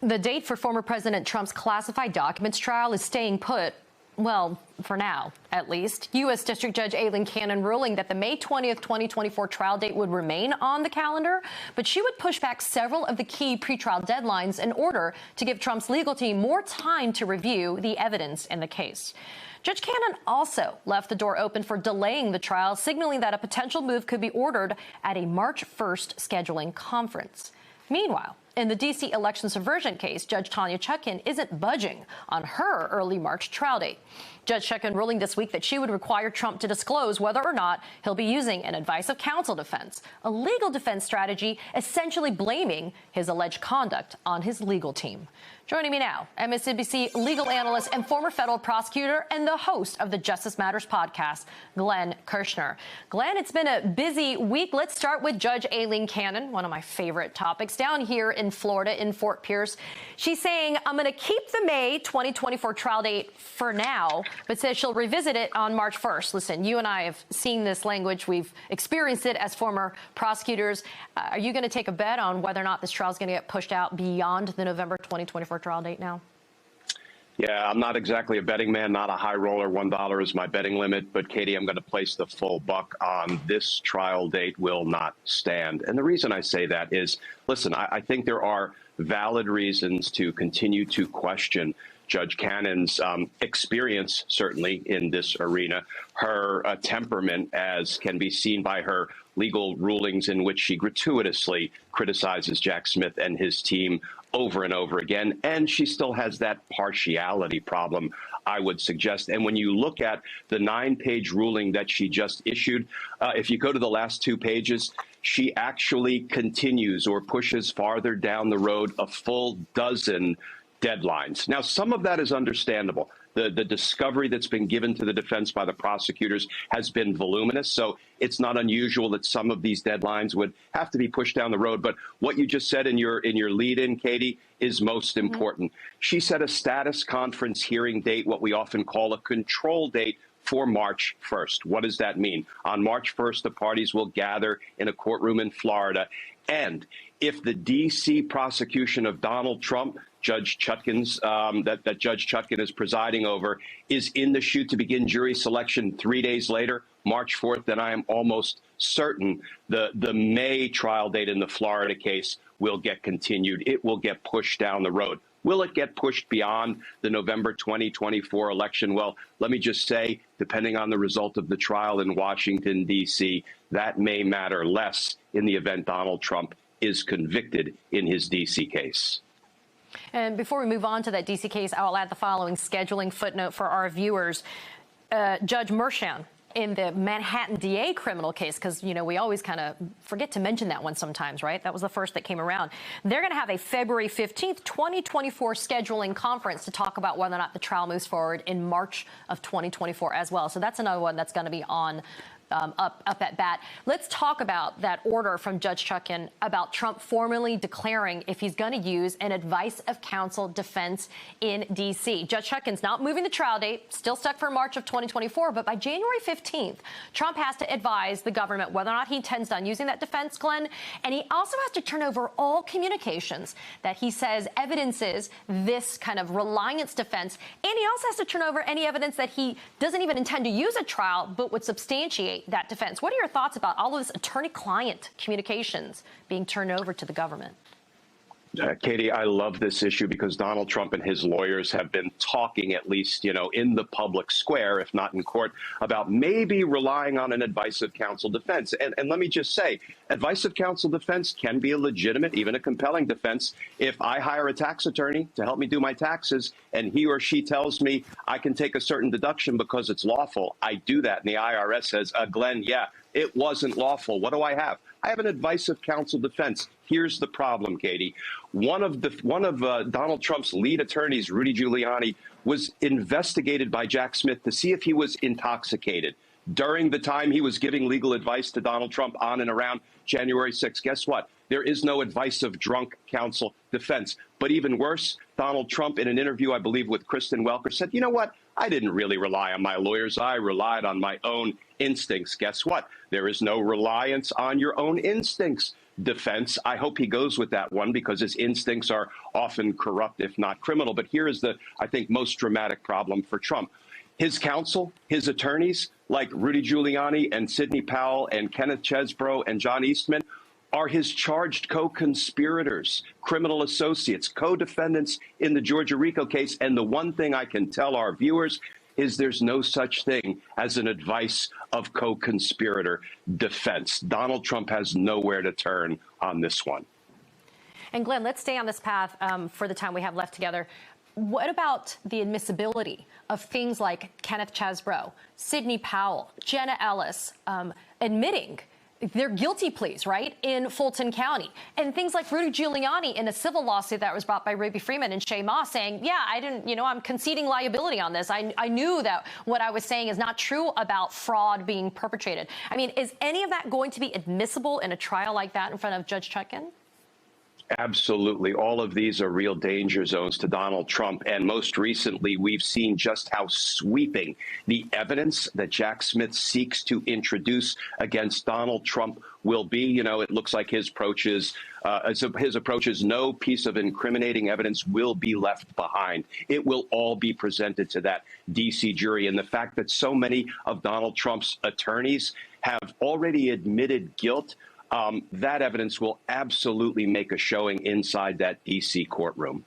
The date for former President Trump's classified documents trial is staying put. Well, for now, at least. U.S. District Judge Aileen Cannon ruling that the May 20th, 2024 trial date would remain on the calendar, but she would push back several of the key pretrial deadlines in order to give Trump's legal team more time to review the evidence in the case. Judge Cannon also left the door open for delaying the trial, signaling that a potential move could be ordered at a March 1st scheduling conference. Meanwhile, in the D.C. election subversion case, Judge Tanya Chutkan isn't budging on her early March trial date. Judge Chutkan ruling this week that she would require Trump to disclose whether or not he'll be using an advice of counsel defense, a legal defense strategy essentially blaming his alleged conduct on his legal team. Joining me now, MSNBC legal analyst and former federal prosecutor and the host of the Justice Matters podcast, Glenn Kirschner. Glenn, it's been a busy week. Let's start with Judge Aileen Cannon, one of my favorite topics, down here in Florida in Fort Pierce. She's saying, I'm going to keep the May 2024 trial date for now, but says she'll revisit it on March 1st. Listen, you and I have seen this language. We've experienced it as former prosecutors. Are you going to take a bet on whether or not this trial is going to get pushed out beyond the November 2024 trial date now? Yeah, I'm not exactly a betting man, not a high roller. $1 is my betting limit. But, Katie, I'm going to place the full buck on this trial date will not stand. And the reason I say that is, listen, I think there are valid reasons to continue to question Judge Cannon's experience, certainly in this arena, her temperament, as can be seen by her legal rulings in which she gratuitously criticizes Jack Smith and his team over and over again. And she still has that partiality problem, I would suggest. And when you look at the 9-page ruling that she just issued, if you go to the last 2 pages, she actually continues or pushes farther down the road a full dozen deadlines. Now, some of that is understandable. The discovery that's been given to the defense by the prosecutors has been voluminous, so it's not unusual that some of these deadlines would have to be pushed down the road. But what you just said in your lead-in, Katie, is most important. She set a status conference hearing date, what we often call a control date, for March 1st. What does that mean? On March 1st, the parties will gather in a courtroom in Florida. And if the D.C. prosecution of Donald Trump, Judge Chutkan's, that Judge Chutkan is presiding over, is in the chute to begin jury selection 3 days later, March 4th, then I am almost certain the May trial date in the Florida case will get continued. It will get pushed down the road. Will it get pushed beyond the November 2024 election? Well, let me just say, depending on the result of the trial in Washington, D.C., that may matter less in the event Donald Trump is convicted in his D.C. case. And before we move on to that D.C. case, I'll add the following scheduling footnote for our viewers. Judge Merchan, in the Manhattan DA criminal case, because, you know, we always kind of forget to mention that one sometimes, right? That was the first that came around. They're going to have a February 15th, 2024 scheduling conference to talk about whether or not the trial moves forward in March of 2024 as well. So that's another one that's going to be on up at bat. Let's talk about that order from Judge Chutkan about Trump formally declaring if he's going to use an advice of counsel defense in D.C. Judge Chutkan's not moving the trial date, still stuck for March of 2024, but by January 15th, Trump has to advise the government whether or not he intends on using that defense, Glenn, and he also has to turn over all communications that he says evidences this kind of reliance defense, and he also has to turn over any evidence that he doesn't even intend to use at trial but would substantiate that defense. What are your thoughts about all of this attorney-client communications being turned over to the government? Katie, I love this issue because Donald Trump and his lawyers have been talking, at least, you know, in the public square, if not in court, about maybe relying on an advice of counsel defense. And let me just say, advice of counsel defense can be a legitimate, even a compelling defense. If I hire a tax attorney to help me do my taxes and he or she tells me I can take a certain deduction because it's lawful, I do that. And the IRS says, Glenn, yeah, it wasn't lawful. What do I have? I have an advice of counsel defense. Here's the problem, Katie. One of Donald Trump's lead attorneys, Rudy Giuliani, was investigated by Jack Smith to see if he was intoxicated during the time he was giving legal advice to Donald Trump on and around January 6th. Guess what? There is no advice of drunk counsel defense. But even worse, Donald Trump, in an interview, I believe, with Kristen Welker, said, you know what? I didn't really rely on my lawyers. I relied on my own instincts. Guess what? There is no reliance on your own instincts defense. I hope he goes with that one because his instincts are often corrupt, if not criminal. But here is the, I think, most dramatic problem for Trump. His counsel, his attorneys, like Rudy Giuliani and Sidney Powell and Kenneth Chesebro and John Eastman, are his charged co-conspirators, criminal associates, co-defendants in the Georgia RICO case. And the one thing I can tell our viewers is there's no such thing as an advice of co-conspirator defense. Donald Trump has nowhere to turn on this one. And Glenn, let's stay on this path for the time we have left together. What about the admissibility of things like Kenneth Chesebro, Sidney Powell, Jenna Ellis admitting their guilty pleas, right, in Fulton County, and things like Rudy Giuliani in a civil lawsuit that was brought by Ruby Freeman and Shay Moss saying, yeah, I didn't, I'm conceding liability on this. I knew that what I was saying is not true about fraud being perpetrated. I mean, is any of that going to be admissible in a trial like that in front of Judge Chutkan? Absolutely. All of these are real danger zones to Donald Trump. And most recently, we've seen just how sweeping the evidence that Jack Smith seeks to introduce against Donald Trump will be. It looks like his approach is no piece of incriminating evidence will be left behind. It will all be presented to that D.C. jury. And the fact that so many of Donald Trump's attorneys have already admitted guilt, that evidence will absolutely make a showing inside that D.C. courtroom.